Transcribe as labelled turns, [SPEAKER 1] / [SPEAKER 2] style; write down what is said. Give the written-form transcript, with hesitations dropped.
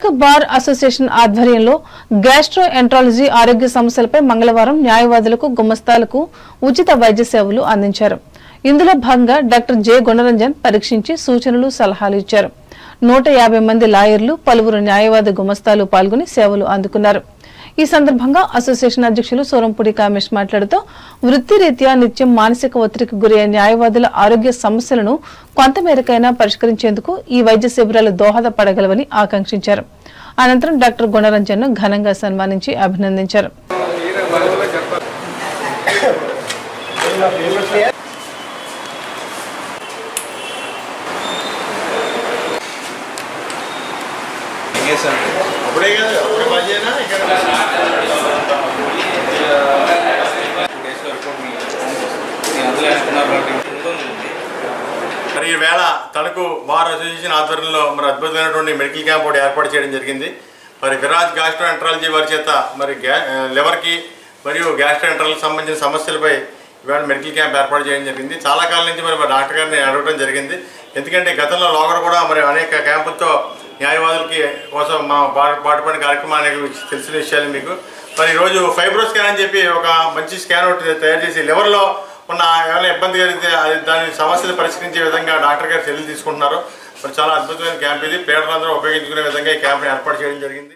[SPEAKER 1] Bar association ఆధ్వర్యంలో gastroenterology ఆరోగ్య సమస్యలపై మంగళవారం న్యాయవాదులకు గుమస్తాలకు ఉచిత వైద్య సేవలు అందించారు. ఇందులో భాగంగా డాక్టర్ జె గుణరంజన్ పరీక్షించి సూచనలు సలహాలు ఇచ్చారు. 150 మంది లాయర్లు, పలువురు న్యాయవాద గుమస్తాలు పాల్గొని సేవలు అందుకున్నారు. ఈ సందర్భంగా అసోసియేషన్ అధ్యక్షులు సోరంపూడి కామేష్ మాట్లాడుతూ వృత్తిరీత్యా నిత్యం మానసిక ఒత్తిడికి గురయ్యే న్యాయవాదుల ఆరోగ్య సమస్యలను కొంతమేరకైనా పరిష్కరించేందుకు ఈ వైద్య శిబిరాలు దోహదపడగలవని ఆకాంక్షించారు. అనంతరం డాక్టర్ గుణరంజన్ ను ఘనంగా సన్మానించి అభినందించారు.
[SPEAKER 2] మరి ఈవేళ తణుకు బార్ అసోసియేషన్ ఆధ్వర్యంలో మరి అద్భుతమైనటువంటి మెడికల్ క్యాంప్ ఒకటి ఏర్పాటు చేయడం జరిగింది. మరి విరాజ్ గ్యాస్ట్రోఎంట్రాలజీ వారి చేత మరి లివర్కి మరియు గ్యాస్ట్రోఎంట్రాలజీకి సంబంధించిన సమస్యలపై ఇవాళ మెడికల్ క్యాంప్ ఏర్పాటు చేయడం జరిగింది. చాలా కాలం నుంచి మరి డాక్టర్ గారిని అడగడం జరిగింది. ఎందుకంటే గతంలో లోగడ కూడా మరి అనేక క్యాంపులతో న్యాయవాదులకి కోసం మా పాటుపడిన కార్యక్రమానికి తెలిసిన విషయాలు మీకు. మరి ఈరోజు ఫైబ్రో స్కాన్ అని చెప్పి ఒక మంచి స్కాన్ ఒకటి తయారు చేసి లివర్లో ఉన్న ఏమైనా ఇబ్బంది కలిగితే దాని సమస్యలు పరిష్కరించే విధంగా డాక్టర్ గారు చర్యలు తీసుకుంటున్నారు. మరి చాలా అద్భుతమైన క్యాంప్ ఇది. పేదలందరూ ఉపయోగించుకునే విధంగా ఈ క్యాంప్ని ఏర్పాటు చేయడం జరిగింది.